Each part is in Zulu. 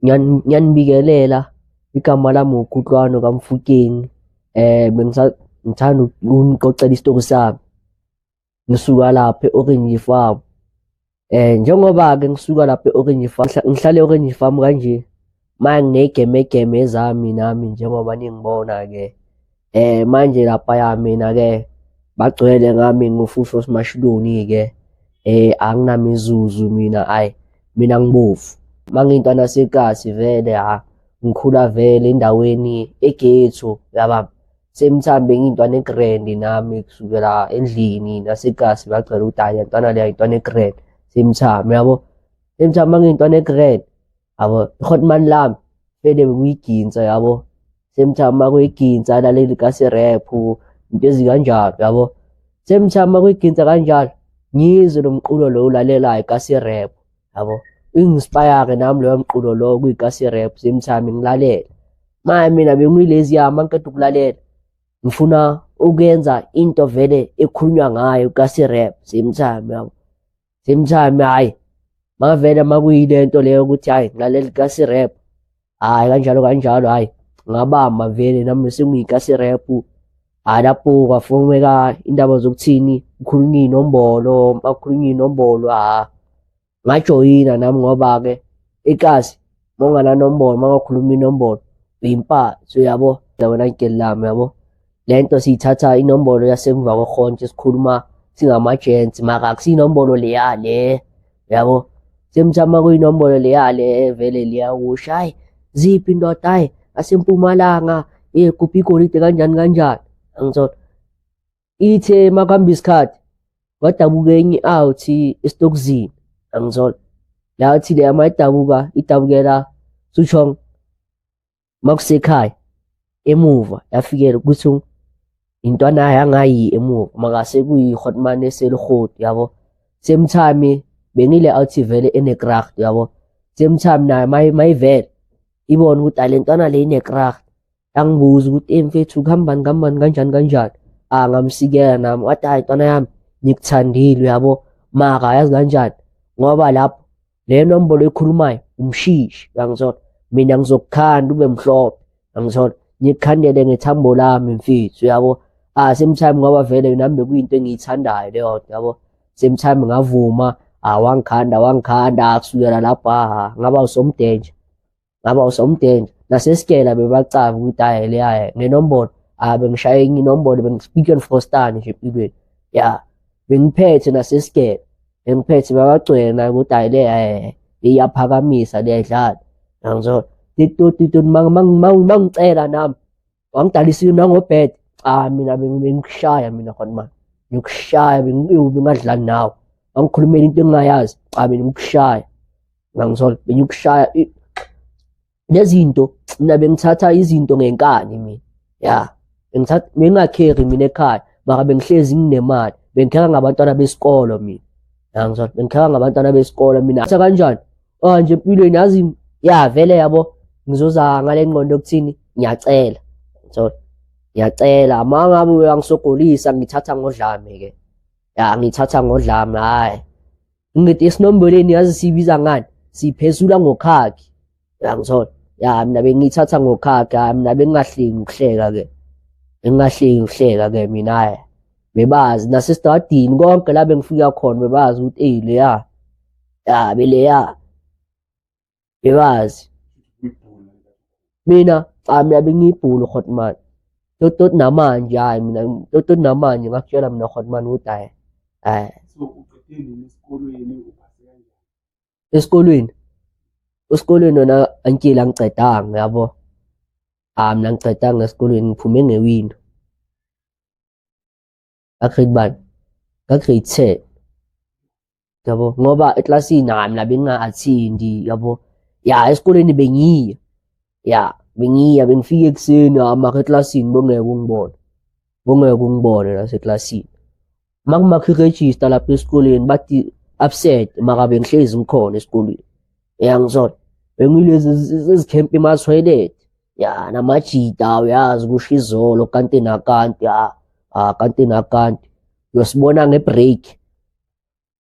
Ngiyanibikelela igama lami uKhutlwano kaMfukeng. Ngithanda ukunixoxela isitori sami. Ngisuka lapha e-Orange Farm. Njengoba-ke ngisuka lapha e-Orange Farm, ngihlala e-Orange Farm kanje. Manje nginey'gemegeme zami nami njengoba ningibona-ke. Manje laphaya mina-ke bagcwele ngami nguFufu Smashuluni-ke. Anginamizuzu mina, ayi mina ngibovu. Mangiyintwana yaseKasi vele ngikhula vele endaweni eghetto, yabamba. Same time bengiyintwana egrandi nami kusukela endlini naseKasi bagcwele ukuthi hhayi lentwana leya intwana egrand. Same time yabo. Same time mangiyintwana egrand, yabo i-hotman lami vele bekuyiginsa yabo. Same time makuyiginsa laleli kasi-rap into ezikanjalo yabo. Same time makuyiginsa kanjalo ngizwe lo mqulo lo ulalelayo kasi-rap yabo. Ingispire-ke nami loyo mqulo lowo kuyikasi-rap same time ngilalela. Manje mina bengileziya mangiqeda ukulalela ngifuna ukuyenza into vele ekhulunywa ngayo kasi-rap same time yabo. Same time hhayi mavele makuyilento leyo ukuthi hhayi ngilalela kasi-rap, hhayi kanjalo kanjalo hhayi ngabamba vele nami sengiyikasi-rap. Lapho kwafomeka indaba zokuthini kukhulunywa iy'nombolo, makukhulunywa iy'nombolo ngajoyina nami ngoba-ke ikasi mawungananombolo mawakhuluma inombolo uyimpatho yabo. Wena ngeli lami yabo, lento siyithatha inombolo yasemva kwehontsho esikhuluma singama-gents mara akusiyinombolo leya le yabo. Same time makuyinombolo leya le vele liyakusho hhayi ziphi indoda hhayi asempumalanga kuphi igolide kanjani kanjani. Angithola ithe makuhamba isikhathi kwadabuka enye i-out esitokuzini. Angithola yathi leya mayidabuka idabukela Sutshong makusekhaya emuva yafikela ukuthi intwana yangayi emuva makase kuyi-hotman eselihoti yabo. Same time bengile out vele enekracht yabo. Same time nayo mayivele ibona ukuthi le ntwana le inekracht. Yangibuza ukuthi mfethu kuhambani kanjani kanjani. Ngamsikela nami wathi hhayi ntwana yami ngikuthandile yabo mara yazi kanjani ngoba lapho le nombolo ekhulumayo umshishi. Yangithola mina ngizokukhanda ube mhlophe. Yangithola ngikukhandele ngethambo lami mfethu yabo. Same time ngoba vele nami bekuyinto engiyithandayo leyo nto yabo. Same time ngavuma wangikhanda kusukela lapho ngaba usomdenja nasesikela bebacaba ukuthi hhayi leya ngenombolo bengishaye enye inombolo bengi-speak for stand nje empilweni ya bengiphethe nasesikela bengiphethe babagcwele nayo ukuthi hhayi leya iyaphakamisa liyayidlala. Yangithola titoti mangicela nami wangidalisile nangobhede mina bengikushaya mina hotman ngikushaya bengadlali nawe wangikhulumela into engingayazi mina ngikushaya. Ngangithola bengikushaya lezinto mina bengithatha izinto ngenkani mina ya bengingakheri mina ekhaya mara bengihlezi nginemali bengikhera ngabantwana besikolo mina. Yangithola bengikhera ngabantwana besikolo mina kanjani nje empilweni yazi ya vele yabo ngizoza ngale ngqondo yokuthini ngiyacela. Ngithola ngiyacela ma ngabe uyangisogolisa ngithatha ngodlame-ke ngithatha ngodlame hhayi ngithi esinombolweni yazi siyibiza ngani siyiphezula ngokhakhi. Yangithola mina bengiyithatha ngokhakhi mina bengingahleki ukuhleka-ke mina hhayi bebazi nasesitradini konke la bengifika khona bebazi ukuthi leya beleya bebazi mina bengiyibhulu hotman tot namanje hhayi mina tot namanje ngakutshela mina hotman ukuthi hhayi esikolweni wena ankile angicedanga yabo. Mina ngicedanga esikolweni ngiphume ngewindo ngagrade bani ngagrade 10 yabo ngoba eklasini mina benginga-attend-i yabo. Esikolweni bengiya bengifika ekuseni mara eklasini bongeke ungibone naseklasini. Makumakha i-register lapha esikoleni bathi absent mara bengihlezi ngikhona esikolweni. Ngiyangithola bengilezi ezikhempa emathoyilethi namajita uyazi kusho izolo kanti nakanti kanti nakanti uyosibona ngebreak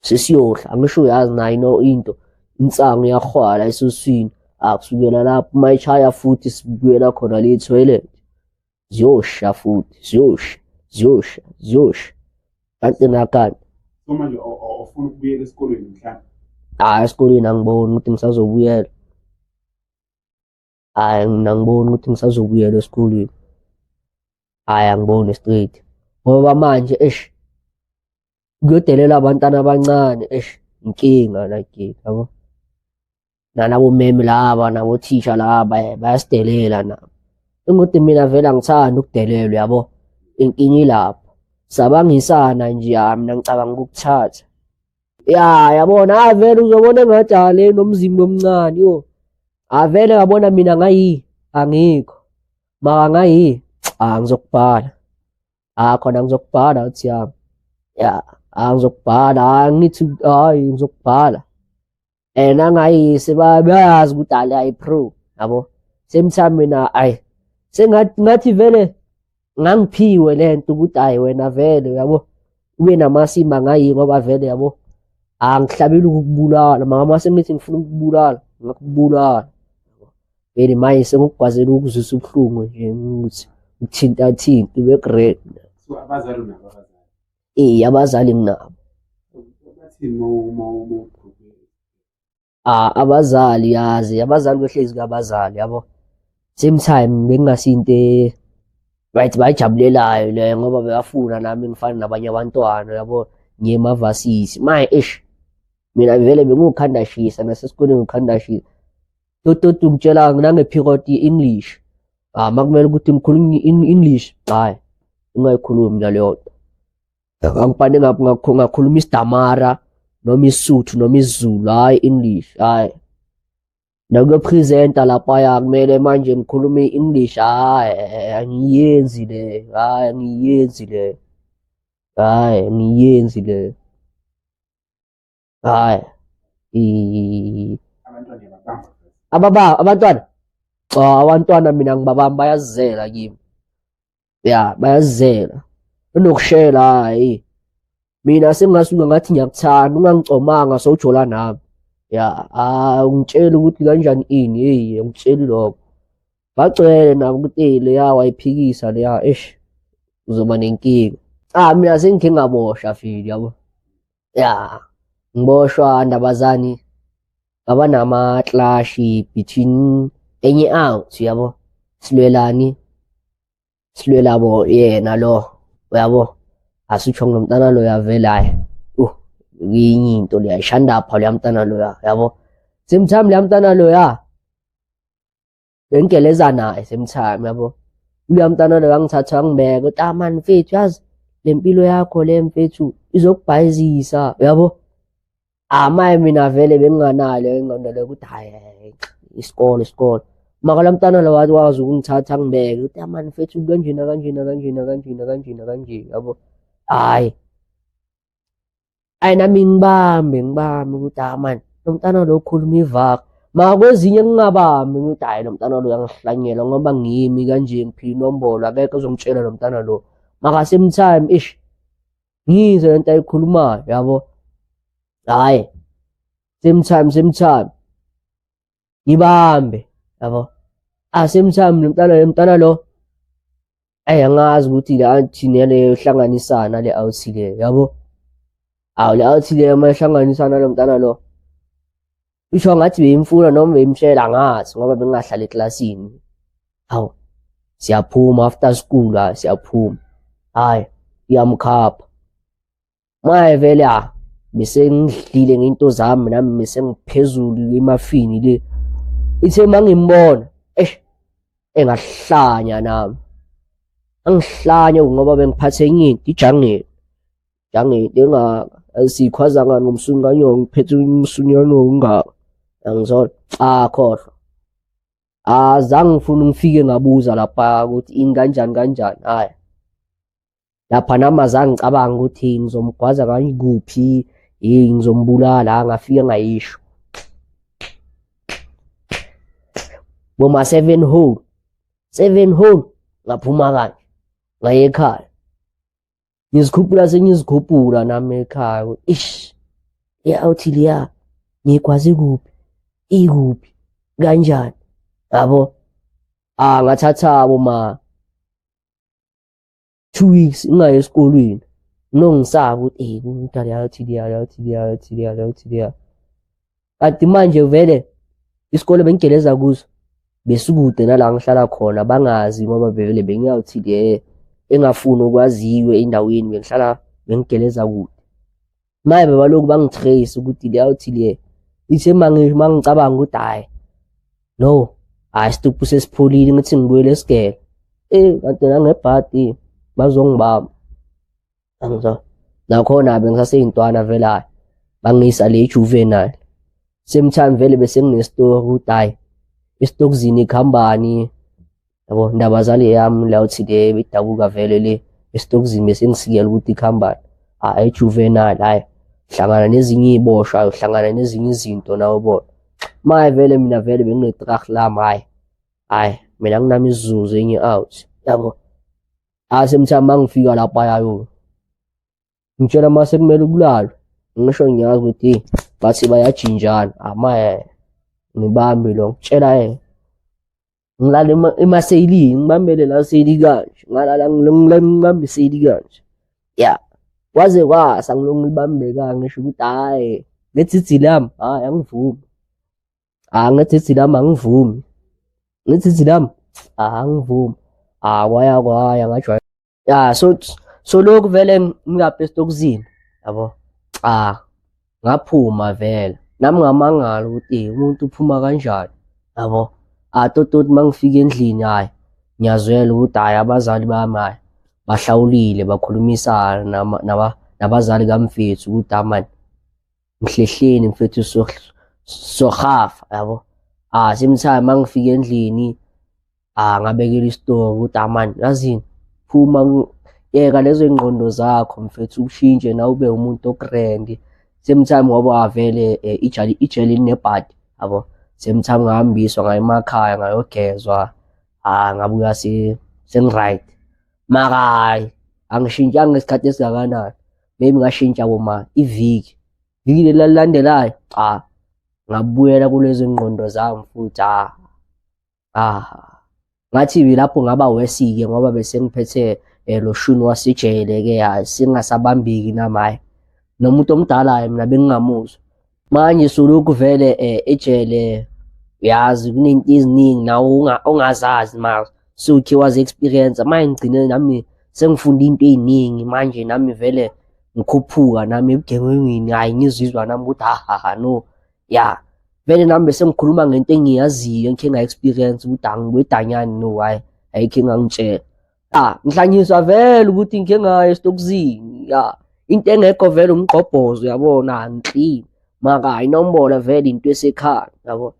sesiyodla angisho uyazi nayo into insango iyahwala esosini Kusukela lapho mayishaya futhi sibuyela khona le toilet. Ziyosha futhi, ziyosha. Kanti nakanti. So manje awufuna ukubuyela esikolweni mhlawumbe? Esikolweni angiboni ukuthi ngisazobuyela. Angiboni ukuthi ngisazobuyela esikolweni. Angiboni straight. Ngoba manje kuyodelela abantwana abancane inkinga like yabo. Nalabo meme laba nabothisha laba bayasidelela nabo. Ukuthi mina vele angithandi ukudelelwa yabo. Inkinga ilapho. Sabangisana nje mina ngicabanga ukuthatha. Yabona vele uzobona engathi le nomzimba omncane yo. Vele ngabona mina angikho. Maka ngizokubhala. Khona ngizokubhala uthi yami. Ngizokubhala ngithi ngizokubhala. Nangayise bayazi ukuthi ayi-pro yabo. Same time mina sengathi vele ngangiphiwe lento ukuthi wena vele yabo ube namasimba ngoba vele yabo angihlabeli ukukubulala mase ngithi ngifuna ukukubulala ngakubulala. Vele manje sengikugwazela ukuzwisa ubuhlungu nje ukuthi ukuthinta ube great. So abazali nabo abazali? Abazali nginabo. Bathini abazali yazi abazali behlezi kabazali yabo. Same time bengasinto right bayijabulelayo le ngoba beyafuna nami ngifana nabanye abantwana yabo ngiye emavasisi manje mina vele bengukhandashisa nasesikoleni ngikhandashisa toto ngitshela nangephikot ye-English makumele ukuthi ngikhulume English ungayikhulumi naleyo nto angibhane ngakhuluma isidamara noma isuthu noma isiZulu English nakuyopresenta lapha kumele manje ngikhulume English angiyenzi le angiyenzi le abantwana mina ngibabamba bayazizela kimi bayazizela unokushela mina sengingasuka ngathi ngiyakuthanda ungangicomanga sowujola nami ungitshela ukuthi kanjani ini ngitsheli lokho bacele nabo ukuthi leya wayiphikisa leya uzoba nenkinga mina sengikhe ngaboshwa fili yabo ngiboshwa ndabazani ngaba nama-clash between enye out yabo silwela bo yena lo yabo asitsho ngomntana lo yavela yinye into leya ishandapha leya mntana loya yabo. Same time leya mntana loya bengigeleza naye same time yabo. Uleya mntana loya ngithatha ngibeka uthi man mfethu yazi le mpilo yakho le mfethu izokubhayizisa yabo. Maye mina vele benginganalo ingqondo lokuthi isikole maka la mntana lo wazi ukungithatha ngibeke uthi man mfethu kanjena yabo. Nami ngibambe ukuthi man lo mntana lo ukhuluma ivaka kwezinye ngingabambi ukuthi lo mntana lo uyangihlanyela ngoba ngimi kanje ngiphila inombolo akekho ozongitshela lo mntana lo maka same time ngizwe lento ayikhulumayo yabo. Same time ngibambe yabo. Same time lo mntana lo angazi ukuthi la thina le uhlanganisana le awuthile yabo. Le awuthile mayihlanganisana lo mntana lo isho ngathi beyimfuna noma beyimshela ngathi ngoba bengahlala eklasini. Siyaphuma after school siyaphuma iyamkhapha maye vele bese ngidlile ngento zami nami bese ngiphezulu emafini le ithe mangimbona engahlanya nami angihlanye ngoba bengiphathe inyinti ijangeni sikhwazanga nomsunganyo ngiphethe umsunyano ongaka angizona khohlwa azange ngifuna ngifike ngabuza lapha ukuthi inganjani lapha nami azange ngicabanga ukuthi ngizomgwaza kuphi ngizombulala ngafike ngayisho boma 7 hole ngaphuma kanje ngaye ekhaya ngizikhuphula nami ekhaya awuthi leya ngikwazi kuphi ikuphi kanjani yabo. Ngathatha boma 2 weeks ngingayi esikolweni nongisaba ukuthi umntwana yathi. Kanti manje vele isikole bengigeleza kuso besikude nala ngihlala khona, bangazi ngoba vele bengiyawuthi engafuni ukwaziwe endaweni bengigeleza kude. Maye bebaloku bangitrace ukuthi leyawuthi ithe mangicabanga ukuthi no, isituphu sesipholile ngithi ngibuyele esigele. Kanti nangebhadi bazongibamba. Angizwa. Nakhona bengisaseyintwana vele bangisa le juvenile. Same time vele bese nginestory ukuthi isitokuzini ikhambani yabo, ndabazali yami la uthi bedabuka vele le esitokuzini bese ngisikela ukuthi ikhambani. Juvenile hlangana nezinye iboshwa, uhlangana nezinye izinto nawo bona. Maye vele mina vele benginetrach lami mina nginami isizuzu enye out yabo. Same time mangifika lapha yayo ngitshela mase kumele kulalwe, ngisho ngiyazi ukuthi bathi bayajinjana. Maye ngibambe lo ngitshela ngilala emaseyilini, ngibambele la seyili kanje, ngalala ngibambe iseyili kanje. Kwaze kwasa ngilibambeka ngisho ukuthi ngethitsi lami angivumi. Ngethitsi lami angivumi. Ngethitsi lami angivumi. Kwaya ngajwayela. So lokhu vele ngingapha esitokuzini yabo. Ngaphuma vele nami ngamangala ukuthi umuntu uphuma kanjani yabo. Tototi mangifika endlini ngiyazwela ukuthi abazali bami bahlawulile, bakhulumisana nabazali kamfethu ukuthi manje ngihlehleni mfethu sohafa yabo. Same time mangifika endlini ngabekela istory ukuthi manje yazini phuma yeka lezo ingqondo zakho mfethu, ushintshe na ube umuntu okrandi. Same time ngoba vele ijeli linebhadi yabo. Same time ngahambiswa ngaye emakhaya ngayogezwa, ngabuya sengiright. Mara angishintshanga ngesikhathi esingakanani, maybe ngashintsha iviki lelilandelayo ngabuyela kulezo ngqondo zami futhi. Ngathi lapho ngaba wesike ngoba bese ngiphethe lo shuni wasejele singasabambiki namaye nomuntu omdala mina bengingamuzwa. Manje solokhu vele ejele uyazi kunento eziningi nawo ongazazi mara sokhe wazi experience. Manje ngigcine nami sengifunda into eziningi, manje nami vele ngikhuphuka nami ebugengengini ngizizwa nami ukuthi no vele nami bese ngikhuluma ngento engiyaziyo engikhe nga-experience ukuthi angibwedanyani no ayikhe ngangitshela. Ngihlanyiswa vele ukuthi ngikhe ngaya esitokuzini into engekho vele umgqobhozo yabona ngiclean, mara inombolo vele into esekhaya yabo.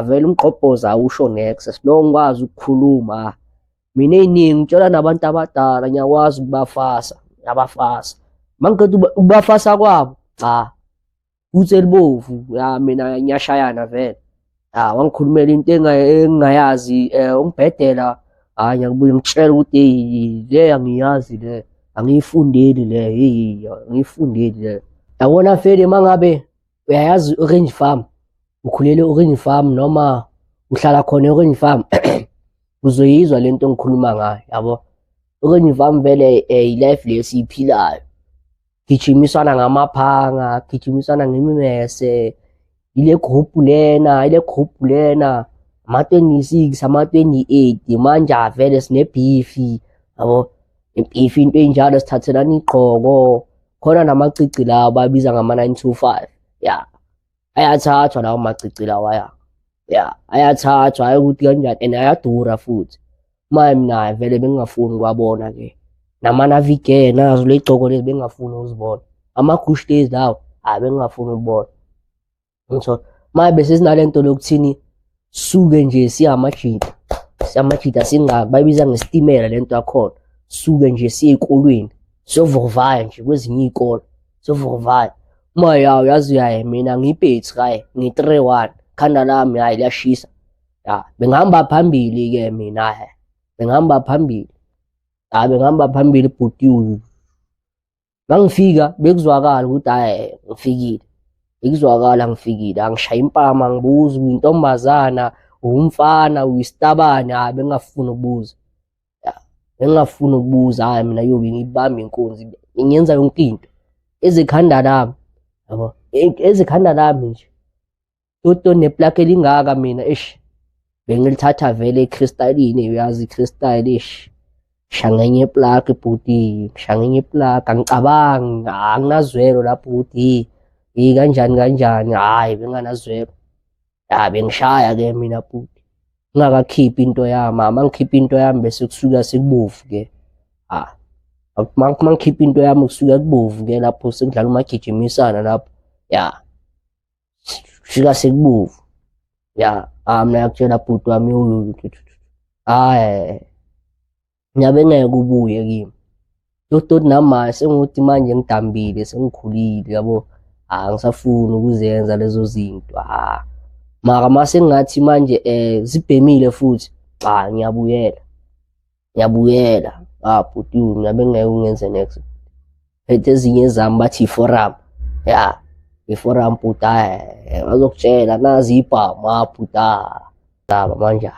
Vele umgqobhozo awusho next, lo ngikwazi ukukhuluma mina eyiningi ngitshela nabantu abadala, ngiyakwazi ukubafasa, ngiyabafasa. Mangiqeda ukubafasa kwabo futhi elibovu mina ngiyashayana vele. Wangikhulumela into engingayazi, ungibhedela ngiyakubuye ngitshela ukuthi le angiyazi, le angiyifundeli, le angiyifundeli le. Yabona vele mangabe uyayazi Orange Farm, ukhulele Orange Farm noma uhlala khona Orange Farm uzoyizwa lento engikhuluma ngayo yabo. Orange Farm vele ilife lesiyiphilayo, gijimisana ngamaphanga, gijimisana ngemimese, ile group lena ama-26 ama-28 manje vele sinebhifi yabo. Ibhifi into enjalo sithathelana igqoko, khona namacici lawo babiza ngama-925 ayathathwa lawo macici lawa ayathathwa, hayi ukuthi kanjani, and ayadura futhi. Manje mina vele bengingafuni ukuwabona nama-Navigare nazo le gqoko lezi bengingafuni ukuzibona, ama-Gucci days lawo bengingafuni ukubona. Ngitho manje bese sinalento lokuthini suke nje siyamajita singaki, bayibiza ngesitimela lento yakhona. Suke nje siye ezikolweni siyovuruvaya nje kwezinye izikole siyovuruvaya. Yazi mina ngiyipetsi ngi-3-1 khanda lami liyashisa. Bengihamba phambili mina bengihamba phambili bhuti. Mangifika bekuzwakala ukuthi ngifikile. ikuzwakala ngifikile, angishaya impama ngibuza uyintombazana, umfana, uyisitabane, hayi bengingafuni ukubuza. Ya, bengingafuni ukubuza, hayi mina yobe ngibamba inkunzi, ngenza yonke into ezikhanda lami, yabo, ezikhanda lami nje. Toto neplaka elingaka mina, bengilithatha vele ekristalini, uyazi i-crystal, shangenye iplaka bhuti, shangenye iplaka, angicabangi, anginazwelo la bhuti, kanjani kanjani, hhayi benganazwelo. Ya, bengishaya-ke mina bhuti, ngingakakhiphi into yami, uma ngikhipha into yami bese kusuka sekubovu-ke. Uma ngikhipha into yami kusuka kubovu-ke, lapho sekudlala umagijimisana lapho, ya, fika sekubovu. Ya, mina ngiyakutshela bhuti wami, hhayi, ngiyabe ngeke ubuye kimi. Toti namanje sengukuthi manje ngidambile, sengikhulile, yabo, angisafuni ukuzenza lezo zinto, mara mase ngathi manje zibhemile futhi, ngiyabuyela, bhuti, ngiyabe ngeke ungenze next. Phethe ezinye zami bathi iforamu, ya, iforamu bhuti, bazokutshela nazi ibhamu, bhuti, manje.